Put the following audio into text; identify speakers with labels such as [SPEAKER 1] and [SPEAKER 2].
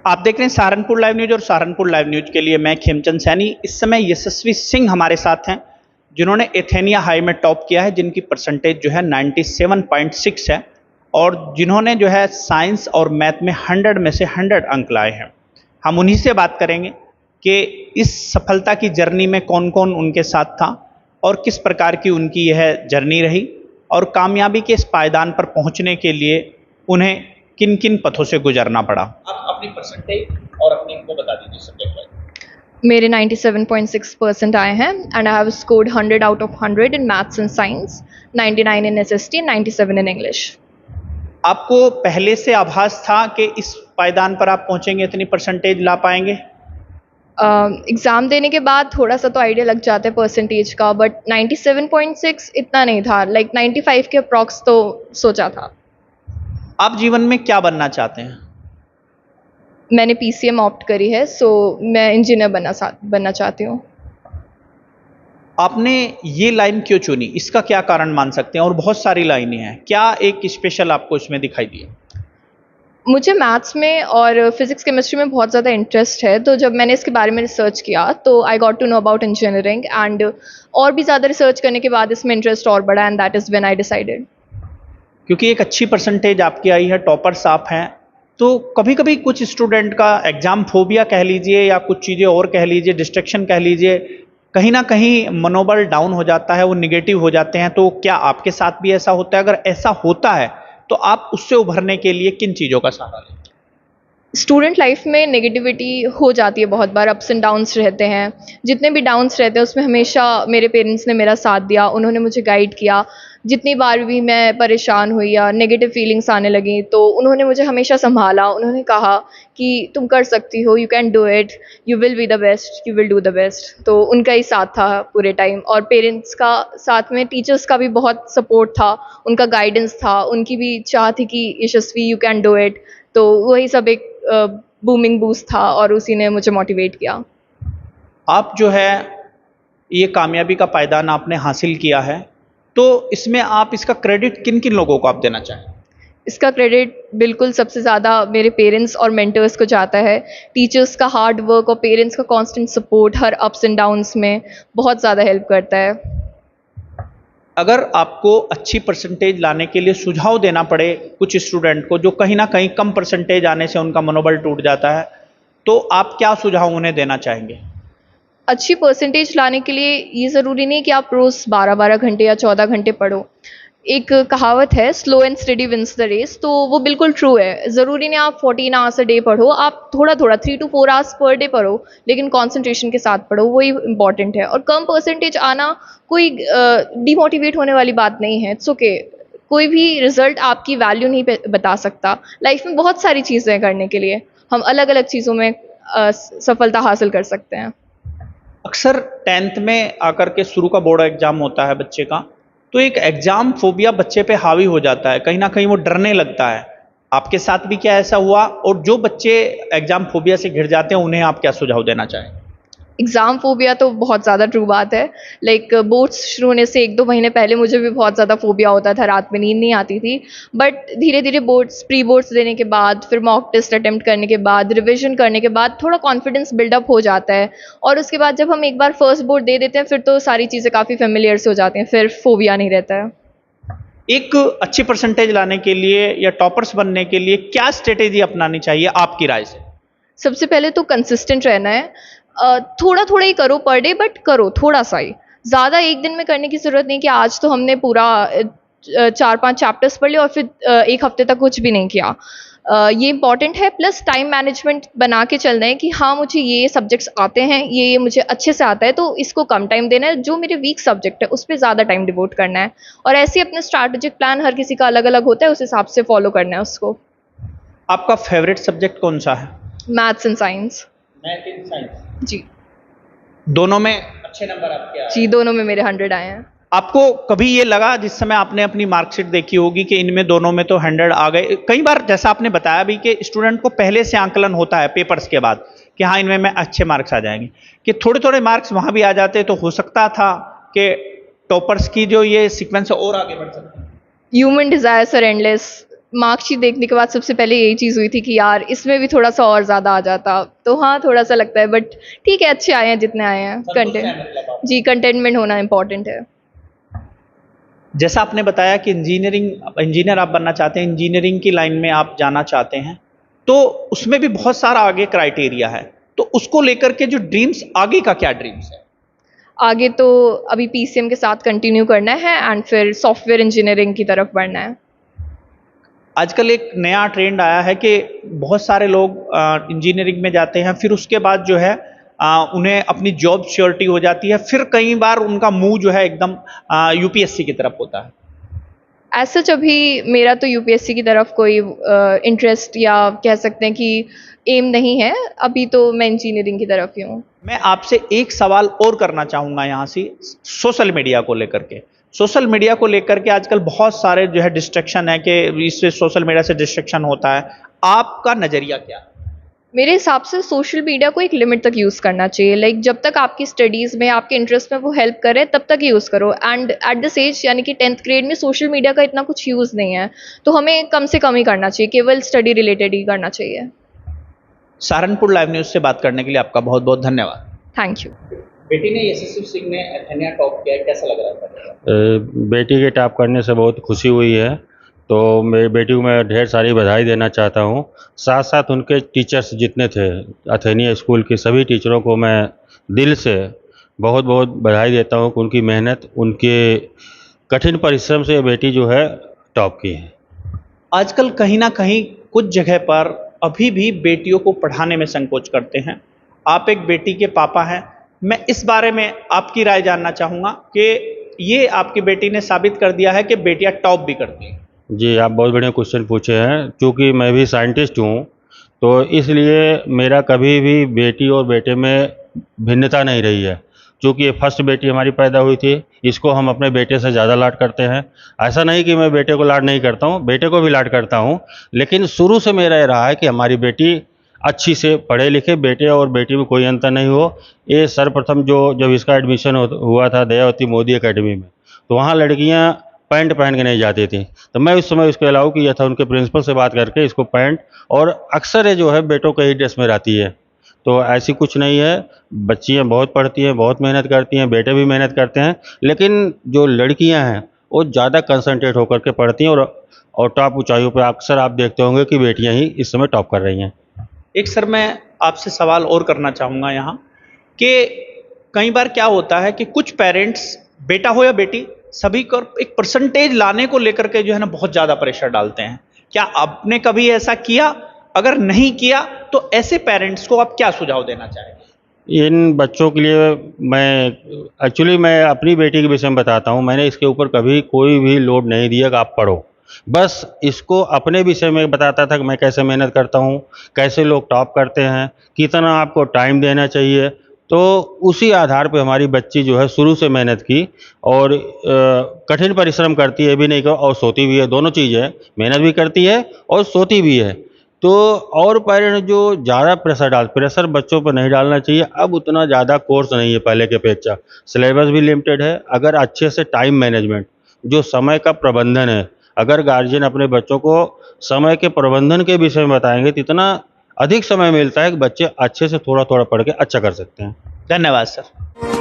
[SPEAKER 1] आप देख रहे हैं सहारनपुर लाइव न्यूज और सहारनपुर लाइव न्यूज के लिए मैं खेमचंद सैनी। इस समय यशस्वी सिंह हमारे साथ हैं जिन्होंने एथेनिया हाई में टॉप किया है, जिनकी परसेंटेज जो है 97.6 है और जिन्होंने जो है साइंस और मैथ में 100 में से 100 अंक लाए हैं। हम उन्हीं से बात करेंगे कि इस सफलता की जर्नी में कौन कौन उनके साथ था और किस प्रकार की उनकी यह जर्नी रही और कामयाबी के इस पायदान पर पहुंचने के लिए उन्हें किन किन पथों से गुजरना पड़ा। आप अपनी परसेंटेज और अपनी इनको बता दीजिए सब्जेक्ट वाइज।
[SPEAKER 2] मेरे 97.6% आए हैं and I have scored 100 out of 100 in maths and science, 99 in SST, 97 in English.
[SPEAKER 1] आपको पहले से आभास था कि इस पायदान पर आप पहुंचेंगे, इतनी परसेंटेज ला पाएंगे?
[SPEAKER 2] एग्ज़ाम देने के बाद थोड़ा सा तो आइडिया लग जाता है परसेंटेज का, बट 97.6 इतना नहीं था, लाइक 95 के अप्रॉक्स तो सोचा था।
[SPEAKER 1] आप जीवन में क्या बनना चाहते हैं?
[SPEAKER 2] मैंने पीसीएम ऑप्ट करी है, सो मैं इंजीनियर बनना चाहती हूँ।
[SPEAKER 1] आपने ये लाइन क्यों चुनी, इसका क्या कारण मान सकते हैं? और बहुत सारी लाइनें हैं, क्या एक स्पेशल आपको इसमें दिखाई दिए?
[SPEAKER 2] मुझे मैथ्स में और फिज़िक्स केमिस्ट्री में बहुत ज़्यादा इंटरेस्ट है, तो जब मैंने इसके बारे में रिसर्च किया तो I got to know about engineering and और भी ज़्यादा रिसर्च करने के बाद इसमें इंटरेस्ट और बढ़ा and that is when I decided.
[SPEAKER 1] क्योंकि एक अच्छी परसेंटेज आपकी आई है, टॉपर्स आप हैं, तो कभी कभी कुछ स्टूडेंट का एग्जाम फोबिया कह लीजिए या कुछ चीज़ें और कह लीजिए, डिस्ट्रैक्शन कह लीजिए, कहीं ना कहीं मनोबल डाउन हो जाता है, वो निगेटिव हो जाते हैं। तो क्या आपके साथ भी ऐसा होता है? अगर ऐसा होता है तो आप उससे उभरने के लिए किन चीज़ों का सहारा लें?
[SPEAKER 2] स्टूडेंट लाइफ में नेगेटिविटी हो जाती है, बहुत बार अप्स एंड डाउन्स रहते हैं। जितने भी डाउन्स रहते हैं उसमें हमेशा मेरे पेरेंट्स ने मेरा साथ दिया, उन्होंने मुझे गाइड किया। जितनी बार भी मैं परेशान हुई या नेगेटिव फीलिंग्स आने लगी तो उन्होंने मुझे हमेशा संभाला। उन्होंने कहा कि तुम कर सकती हो, you can do it, you will be the best, you will do the best. तो उनका ही साथ था पूरे टाइम, और पेरेंट्स का साथ में टीचर्स का भी बहुत सपोर्ट था, उनका गाइडेंस था, उनकी भी चाह थी कि यशस्वी यू कैन डू इट। तो वही सब एक बूमिंग बूस्ट था और उसी ने मुझे मोटिवेट किया।
[SPEAKER 1] आप जो है ये कामयाबी का पायदान आपने हासिल किया है, तो इसमें आप इसका क्रेडिट किन किन लोगों को आप देना चाहें?
[SPEAKER 2] इसका क्रेडिट बिल्कुल सबसे ज़्यादा मेरे पेरेंट्स और मेंटर्स को जाता है। टीचर्स का हार्ड वर्क और पेरेंट्स का constant support her ups and downs में बहुत ज़्यादा हेल्प करता है।
[SPEAKER 1] अगर आपको अच्छी परसेंटेज लाने के लिए सुझाव देना पड़े कुछ स्टूडेंट को जो कहीं ना कहीं कम परसेंटेज आने से उनका मनोबल टूट जाता है, तो आप क्या सुझाव उन्हें देना चाहेंगे?
[SPEAKER 2] अच्छी परसेंटेज लाने के लिए ये ज़रूरी नहीं कि आप रोज़ 12-12 घंटे या 14 घंटे पढ़ो। एक कहावत है, slow and study wins the race, तो वो बिल्कुल ट्रू है। ज़रूरी नहीं आप 14 आवर्स अ डे पढ़ो, आप थोड़ा-थोड़ा 3 टू 4 आवर्स पर डे पढ़ो, लेकिन कंसंट्रेशन के साथ पढ़ो, वही इम्पॉर्टेंट है। और कम परसेंटेज आना कोई डिमोटिवेट होने वाली बात नहीं है, इट्स ओके। कोई भी रिज़ल्ट आपकी वैल्यू नहीं बता सकता। लाइफ में बहुत सारी चीज़ें हैं करने के लिए, हम अलग-अलग चीज़ों में सफलता हासिल कर सकते हैं।
[SPEAKER 1] अक्सर 10th में आकर के शुरू का बोर्ड एग्जाम होता है बच्चे का, तो एक एग्जाम फोबिया बच्चे पे हावी हो जाता है, कहीं ना कहीं वो डरने लगता है। आपके साथ भी क्या ऐसा हुआ? और जो बच्चे एग्जाम फोबिया से घिर जाते हैं उन्हें आप क्या सुझाव देना चाहें?
[SPEAKER 2] एग्ज़ाम फ़ोबिया तो बहुत ज़्यादा ट्रू बात है। लाइक बोर्ड्स शुरू होने से 1-2 महीने पहले मुझे भी बहुत ज़्यादा फ़ोबिया होता था, रात में नींद नहीं आती थी। बट धीरे-धीरे प्री बोर्ड्स देने के बाद, फिर मॉक टेस्ट अटेम्प्ट करने के बाद, रिविज़न करने के बाद थोड़ा कॉन्फिडेंस बिल्डअप हो जाता है, और उसके बाद जब हम एक बार फर्स्ट बोर्ड दे देते हैं फिर तो सारी चीज़ें काफ़ी फ़ैमिलियर से हो जाती हैं, फिर फ़ोबिया नहीं रहता है।
[SPEAKER 1] एक अच्छी परसेंटेज लाने के लिए या टॉपर्स बनने के लिए क्या स्ट्रेटेजी अपनानी चाहिए आपकी राय से?
[SPEAKER 2] सबसे पहले तो कंसिस्टेंट रहना है। थोड़ा-थोड़ा ही करो पर डे, बट करो थोड़ा-सा ही। ज़्यादा एक दिन में करने की ज़रूरत नहीं कि आज तो हमने पूरा 4-5 चैप्टर्स पढ़ लिए और फिर 1 हफ्ते तक कुछ भी नहीं किया। ये इम्पॉर्टेंट है, प्लस टाइम मैनेजमेंट बना के चलना है कि हाँ, मुझे ये सब्जेक्ट्स आते हैं, ये मुझे अच्छे से आता है, तो इसको कम टाइम देना है। जो मेरे वीक सब्जेक्ट है, उस पे ज़्यादा टाइम डिवोट करना है। और ऐसे ही अपने स्ट्रैटेजिक प्लान हर किसी का अलग-अलग होता है, उस हिसाब से फॉलो करना है उसको।
[SPEAKER 1] आपका फेवरेट सब्जेक्ट कौन सा है?
[SPEAKER 2] Maths and science.
[SPEAKER 1] Math and science.
[SPEAKER 2] जी।
[SPEAKER 1] दोनों में अच्छे नंबर आपके आए?
[SPEAKER 2] जी, दोनों में मेरे 100 आए हैं।
[SPEAKER 1] आपको कभी ये लगा जिस समय आपने अपनी मार्कशीट देखी होगी कि इनमें दोनों में तो 100 आ गए? कई बार जैसा आपने बताया भी कि स्टूडेंट को पहले से आंकलन होता है पेपर्स के बाद कि हाँ इनमें मैं अच्छे मार्क्स आ जाएंगे, कि थोड़े थोड़े मार्क्स वहां भी आ जाते तो हो सकता था कि टॉपर्स की जो ये सीक्वेंस और आगे बढ़ सकती है।
[SPEAKER 2] Human desires are endless. Marksheet देखने के बाद सबसे पहले यही चीज़ हुई थी कि यार इसमें भी थोड़ा सा और ज़्यादा आ जाता, तो हाँ थोड़ा सा लगता है, बट ठीक है, अच्छे आए हैं जितने आए हैं। जी, कंटेंटमेंट होना इम्पोर्टेंट है।
[SPEAKER 1] जैसा आपने बताया कि इंजीनियर आप बनना चाहते हैं, इंजीनियरिंग की लाइन में आप जाना चाहते हैं, तो उसमें भी बहुत सारा आगे क्राइटेरिया है, तो उसको लेकर के जो ड्रीम्स, आगे का क्या ड्रीम्स है?
[SPEAKER 2] आगे तो अभी पीसीएम के साथ कंटिन्यू करना है एंड फिर सॉफ्टवेयर इंजीनियरिंग की तरफ बढ़ना है।
[SPEAKER 1] आजकल एक नया ट्रेंड आया है कि बहुत सारे लोग इंजीनियरिंग में जाते हैं, फिर उसके बाद जो है उन्हें अपनी जॉब श्योरिटी हो जाती है, फिर कई बार उनका मुंह जो है एकदम यूपीएससी की तरफ होता है।
[SPEAKER 2] एज सच अभी मेरा तो यूपीएससी की तरफ कोई इंटरेस्ट या कह सकते हैं कि एम नहीं है, अभी तो मैं इंजीनियरिंग की तरफ ही हूँ।
[SPEAKER 1] मैं आपसे एक सवाल और करना चाहूँगा यहाँ से, सोशल मीडिया को लेकर के। सोशल मीडिया को लेकर के आजकल बहुत सारे जो है डिस्ट्रैक्शन है कि इससे सोशल मीडिया से डिस्ट्रैक्शन होता है। आपका नज़रिया क्या है?
[SPEAKER 2] मेरे हिसाब से सोशल मीडिया को एक लिमिट तक यूज़ करना चाहिए, लाइक जब तक आपकी स्टडीज़ में, आपके इंटरेस्ट में वो हेल्प करे तब तक यूज़ करो। एंड एट दिस एज यानी कि 10th ग्रेड में सोशल मीडिया का इतना कुछ यूज़ नहीं है, तो हमें कम से कम ही करना चाहिए, केवल स्टडी रिलेटेड ही करना चाहिए।
[SPEAKER 1] सहारनपुर लाइव न्यूज़ से बात करने के लिए आपका बहुत बहुत धन्यवाद।
[SPEAKER 2] Thank you.
[SPEAKER 1] बेटी ने यशस्वी सिंह ने एथेनिया टॉप किया है, कैसा लग रहा है?
[SPEAKER 3] बेटी के टॉप करने से बहुत खुशी हुई है, तो मेरी बेटी को मैं ढेर सारी बधाई देना चाहता हूँ। साथ साथ उनके टीचर्स जितने थे एथेनिया स्कूल के सभी टीचरों को मैं दिल से बहुत बहुत बधाई देता हूँ कि उनकी मेहनत, उनके कठिन परिश्रम से बेटी जो है टॉप की है।
[SPEAKER 1] आजकल कहीं ना कहीं कुछ जगह पर अभी भी बेटियों को पढ़ाने में संकोच करते हैं। आप एक बेटी के पापा हैं, मैं इस बारे में आपकी राय जानना चाहूँगा कि ये आपकी बेटी ने साबित कर दिया है कि बेटियां टॉप भी करती हैं।
[SPEAKER 3] जी, आप बहुत बढ़िया क्वेश्चन पूछे हैं। चूँकि मैं भी साइंटिस्ट हूँ, तो इसलिए मेरा कभी भी बेटी और बेटे में भिन्नता नहीं रही है। चूँकि ये फर्स्ट बेटी हमारी पैदा हुई थी, इसको हम अपने बेटे से ज़्यादा लाड करते हैं। ऐसा नहीं कि मैं बेटे को लाड नहीं करता हूँ, बेटे को भी लाड करता हूँ, लेकिन शुरू से मेरा ये रहा है कि हमारी बेटी अच्छी से पढ़े लिखे, बेटे और बेटी में कोई अंतर नहीं हो। ये सर्वप्रथम जब इसका एडमिशन हुआ था दयावती मोदी एकेडमी में, तो वहाँ लड़कियाँ पैंट पहन के नहीं जाती थी, तो मैं उस समय उसको अलाउ किया था, उनके प्रिंसिपल से बात करके इसको पैंट, और अक्सर ये जो है बेटों के ही ड्रेस में रहती है। तो ऐसी कुछ नहीं है, बच्चियाँ बहुत पढ़ती हैं, बहुत मेहनत करती हैं, बेटे भी मेहनत करते हैं, लेकिन जो लड़कियाँ हैं वो ज़्यादा कंसंट्रेट होकर के पढ़ती हैं, और टॉप ऊंचाइयों पर अक्सर आप देखते होंगे कि बेटियाँ ही इस समय टॉप कर रही हैं।
[SPEAKER 1] एक सर मैं आपसे सवाल और करना चाहूँगा यहाँ कि कई बार क्या होता है कि कुछ पेरेंट्स, बेटा हो या बेटी, सभी को एक परसेंटेज लाने को लेकर के जो है ना बहुत ज़्यादा प्रेशर डालते हैं। क्या आपने कभी ऐसा किया? अगर नहीं किया तो ऐसे पेरेंट्स को आप क्या सुझाव देना चाहेंगे?
[SPEAKER 3] इन बच्चों के लिए मैं अपनी बेटी के विषय में बताता हूँ। मैंने इसके ऊपर कभी कोई भी लोड नहीं दिया कि आप पढ़ो, बस इसको अपने विषय में बताता था कि मैं कैसे मेहनत करता हूँ, कैसे लोग टॉप करते हैं, कितना आपको टाइम देना चाहिए। तो उसी आधार पे हमारी बच्ची जो है शुरू से मेहनत की, और कठिन परिश्रम करती है, भी नहीं कर, और सोती भी है। दोनों चीज़ है, मेहनत भी करती है और सोती भी है। तो और पेरेंट्स जो ज़्यादा प्रेशर बच्चों पर नहीं डालना चाहिए। अब उतना ज़्यादा कोर्स नहीं है पहले के अपेक्षा, सिलेबस भी लिमिटेड है। अगर अच्छे से टाइम मैनेजमेंट, जो समय का प्रबंधन है, अगर गार्जियन अपने बच्चों को समय के प्रबंधन के विषय में बताएंगे तो इतना अधिक समय मिलता है कि बच्चे अच्छे से थोड़ा थोड़ा पढ़ के अच्छा कर सकते हैं।
[SPEAKER 1] धन्यवाद सर।